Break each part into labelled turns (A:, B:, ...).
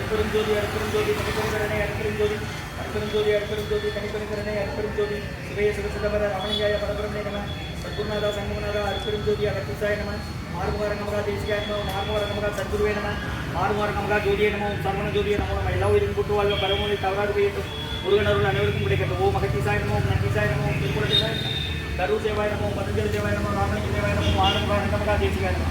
A: அற்பெருஞ்சோதி அற்பெருஞ்சோதி தனிப்பெருங்கரணை அற்பெருஞ்சோதி அற்பெருஞ்சோதி அற்பெருஞ்சோதி தனிப்பெருங்கரணை அற்பெருஞ்சோதி சிவய சிவசிதம்பர ரமணியாய பரபரமே நம சத்குருநாதா சங்கமநாதா அற்பெருஞ்சோதி அகத்திசாய நம மார்முகாரங்கமகா தேசிகாய நம மார்முகாரங்கமகா சத்குருவே நம மார்முகாரங்கமகா ஜோதியே நம சரவண ஜோதியே நம நம்ம எல்லா உயிரும் கூட்டு வாழ்க பரமொழி தவறாது பெய்யட்டும் முருகனருள் அனைவருக்கும் கிடைக்கட்டும் ஓம் அகத்திசாய நம ஓம் நந்திசாய நம ஓம் திருக்குறள் கரூர் சேவாய நம பதஞ்சலி சேவாய நம ராமலிங்க சேவாய நம மார்முகாரங்கமகா தேசிகாய நம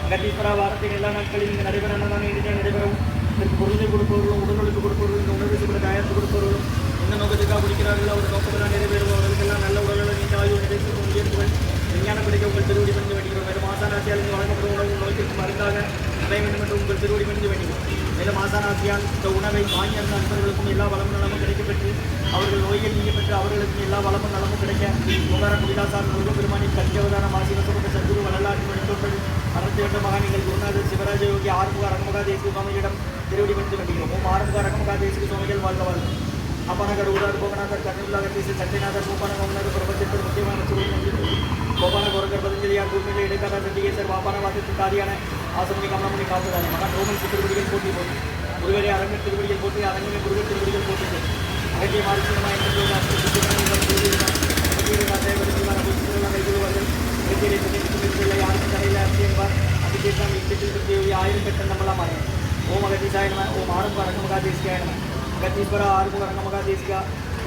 A: அகத்தீஸ்வரா வாரத்தில் எல்லா நாட்களிலும் இங்கே நடைபெற இறுதியாக நடைபெறும் இதற்கு பொருளை கொடுப்பவர்களும் உடலுக்கு கொடுப்பவர்களும் இந்த உணவு கூட தயாரித்து கொடுப்பவர்களும் எந்த நோக்கத்துக்காக குடிக்கிறார்களோ அவர் நோக்கமெல்லாம் நிறைவேறும் அவர்களுக்கெல்லாம் நல்ல உடல்களை நீண்ட ஆய்வு நிலைக்கு உயர்த்துவன் விஞ்ஞானம் கிடைக்க உங்கள் திருவடி பணிந்து வேண்டுகிறோம் மேலும் மாசானாசியால் வழங்கப்படும் உணவு நோய்க்கு மருந்தாக அடைய வேண்டும் என்று உங்கள் திருவடி பணிந்து வேண்டுகிறோம் மேலும் மாசானாசியால் இந்த உணவை வாங்கி அந்த நண்பர்களுக்கும் எல்லா வளமும் நலமும் கிடைக்கப்பெற்று அவர்கள் நோய்கள் நீக்கப்பெற்று அவர்களுக்கும் எல்லா வளமும் நலமும் கிடைக்க உகார குடிலாசார் முருகப்பெருமானின் கல்வியவதான மாசிவசப்பட்ட சத்குரு வள்ளலாற்றி மணித்தோர்கள் அறத்திரண்ட மகானிகள் குருநாதர் சிவராஜ யோகி ஆறுமுக அரங்கமகா தேசிக சுவாமிகளிடம் திருவடி பணிந்து வேண்டுகிறோம் ஓம் ஆறுமுக அரங்கமகா தேசிக சுவாமிகள் வாழ்க வாழ்க அப்பானகர் ஊரார் கோபநாதர் கர்ணவிலாக தேசிய சத்தியநாதர் சூப்பான கோமநாதர் பிரபஞ்சத்தில் முக்கியமான சுருள் கோபான கோரகர் பதஞ்சலியார் பூமியில் இடைக்காத சண்டிகேசர் வாப்பான வாசத்திற்கு ஆதியான ஆசமணி கமலமணி காப்பதான மகன் ரோமன் திருவடிகள் போட்டி போட்டு முருகரை அரங்கர் திருவடிகள் போட்டு அரங்கமே முருகர் திருவடிகள் போட்டு அகத்திய மாரிசியமா யாருக்கு தலையில் அரசியல்பார் அதுக்கேற்றாம் இட்டத்தில் ஆயிரம் கட்டம் நம்மளாம் மாறும் ஓம் அகத்தீசாயனம ஓம் ஆறுமுக அரங்கமகா தேசிகாயனம அகத்தீஸ்வரா ஆறுமுக அரங்கமகா தேசிகா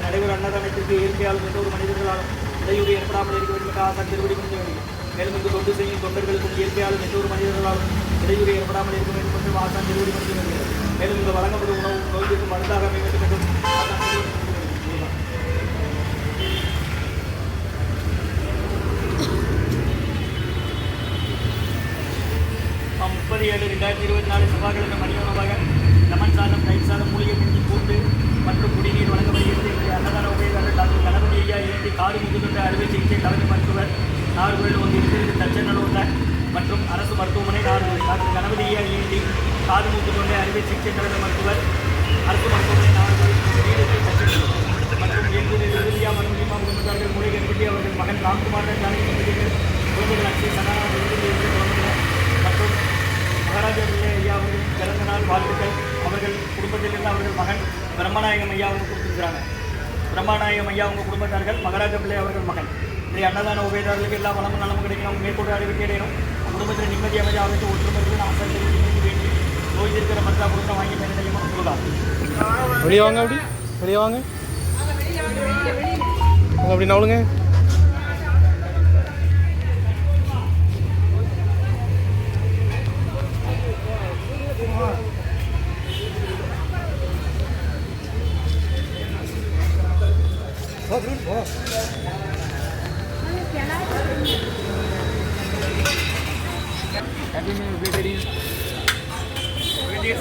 A: நடைபெறும் அன்னதானத்திற்கு இயற்கையாலும் எந்த ஒரு மனிதர்களாலும் இடையூறு ஏற்படாமல் இருக்க வேண்டும் என்று ஆசான் திருவடி கொண்டு வேண்டும் மேலும் இங்கு தொண்டு செய்யும் தொண்டர்களுக்கும் இயற்கையாலும் எந்த ஒரு மனிதர்களாலும் இடையூறு ஏற்படாமல் இருக்க வேண்டும் என்று ஆசான் திருவடி கொண்டு வேண்டும் மேலும் இங்கு வழங்கப்படும் உணவு நோய்க்கு மருந்தாக அமைய வேண்டும் என்றும் ஆசான் திருவடி கொண்டு வேண்டும் 30/7/2024 செவ்வாய்க்கிழமை மதிய உணவாக லெமன் சாதம் தயிர் சாதம் மூலிகை பிரிஞ்சு கூட்டு மற்றும் குடிநீர் வழங்கப்படுகிறது இன்றைய அன்னதான உபயோகங்கள் டாக்டர் கணபதி ஐயா இயற்றி காது முதுகுன்ற அறுவை சிகிச்சை தலைமை மருத்துவர் நாகர்கோவில் ஒன்று இருக்கிறது தச்சநல்லூரில் மற்றும் அரசு மருத்துவமனை நாகர்கோவில் டாக்டர் கணபதி ஐயா இயற்றி காது முதுகுன்ற அறுவை சிகிச்சை தலைமை மருத்துவர் அரசு மருத்துவமனை நாகர்கோவில் தச்சநல்லூர் மற்றும் இயக்குநர் இறுதியா மருந்துமா குடும்பத்தார்கள் மூலிகை கணபதி அவர்கள் மகன் ராம்குமார் ஜானகி குடும்பத்தினர் குழந்தைகள் அட்சி சனானா மற்றும் மகாராஜா பிள்ளை ஐயா அவர்கள் பிறந்த நாள் வாழ்த்துக்கள் அவர்கள் குடும்பத்திலிருந்து அவர்கள் மகன் பிரம்மநாயகம் ஐயா அவங்க கொடுத்துருக்குறாங்க பிரம்மநாயகம் ஐயா அவங்க குடும்பத்தார்கள் மகாராஜா பிள்ளை அவர்கள் மகன் இப்படி அன்னதான உபயோகர்களுக்கு எல்லா வளமும் நலமும் கிடைக்கணும் மேற்கொண்டு அறிவிக்கை அடையணும் குடும்பத்தில் நிம்மதி அமைதி அமைத்து ஒற்றுமைக்கு ஆசை வேண்டி நோய் இருக்கிற மற்றா கொடுக்க வாங்கி மேலையுமா சொல்லலாம்
B: வெளியே வாங்க வெளியே வாங்க அப்படி நவளுங்க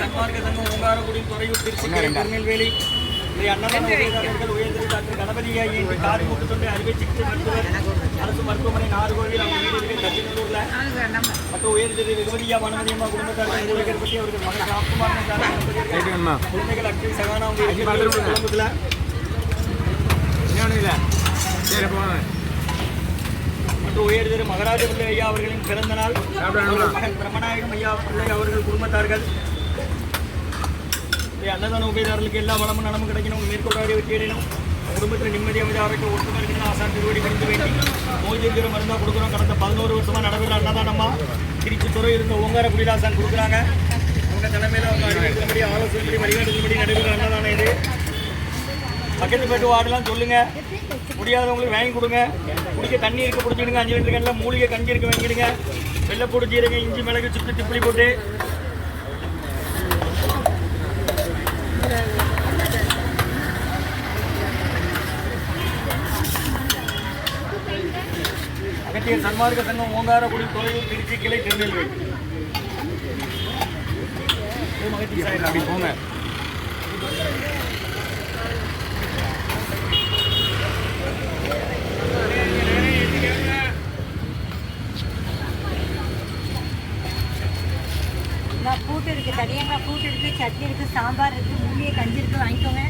A: சன்மார்க்க சங்கம் ஓங்காரக்குடி துறையூர் திருச்சி திருநெல்வேலி அன்னதான உபயோகர்கள் உயர்திரு டாக்டர் கணபதி ஐயா காது மூட்டு தொண்டை அறுவை சிகிச்சை மருத்துவர் அரசு மருத்துவமனை நாகர்கோவில் அவங்க வீடு தச்சிநல்லூர்ல மற்றும் உயர்திரு வெகுமதியா மனமதியம்மா குடும்பத்தார்கள் மூலிகை பற்றி அவர்கள் மகன் ராம்குமார் குழந்தைகள் அக்ஷய் சகானா அவங்க குடும்பத்தில் மற்றும் உயர்திரு மகாராஜ பிள்ளை ஐயா அவர்களின் பிறந்த நாள் மகன் பிரம்மநாயகம் ஐயா பிள்ளை அவர்கள் குடும்பத்தார்கள் அன்னதான உபயோகர்களுக்கு எல்லா வளமும் நலமும் கிடைக்கணும் மேற்கொள்ளாத வெற்றியடையணும் குடும்பத்தில் நிம்மதி அமைதி ஆரோக்கியம் ஒற்றுமை இருக்கணும் ஆசான் திருவடி கணிந்து வேண்டி நோய் இருக்கிற மருந்தாக கொடுக்குறோம் கடந்த 11 வருஷமாக நடைபெற அன்னதானமா திருச்சி துறை இருந்த ஓங்கார குடிலாசான் கொடுக்குறாங்க அவங்க தலைமையில் அவங்க அறிவிக்கிறபடி ஆலோசனைப்படி வழிகாட்டுபடி நடைபெற அன்னதானம் இது பக்கத்து போய்ட்டு வாடலாம் சொல்லுங்க முடியாதவங்களுக்கு வாங்கி கொடுங்க குடிக்க தண்ணி இருக்க பிடிச்சிடுங்க 5 லிட்டர் கண்ணில் மூலிகை கஞ்சி இருக்க வாங்கிடுங்க வெள்ளைப்பூடு ஜீரகம் இஞ்சி மிளகு சுட்டு திப்பிலி போட்டு அகத்திய சன்மார்க்க சங்கம் ஓங்காரக்குடி தொலைவில் திருச்சி கிளை திருநெல்வேலி அப்படி போங்க
C: கூட்டு இருக்குது தனியாக கூட்டு இருக்குது சட்னி இருக்குது சாம்பார் இருக்குது மூலிகை கஞ்சி இருக்குது வாங்கிக்கோங்க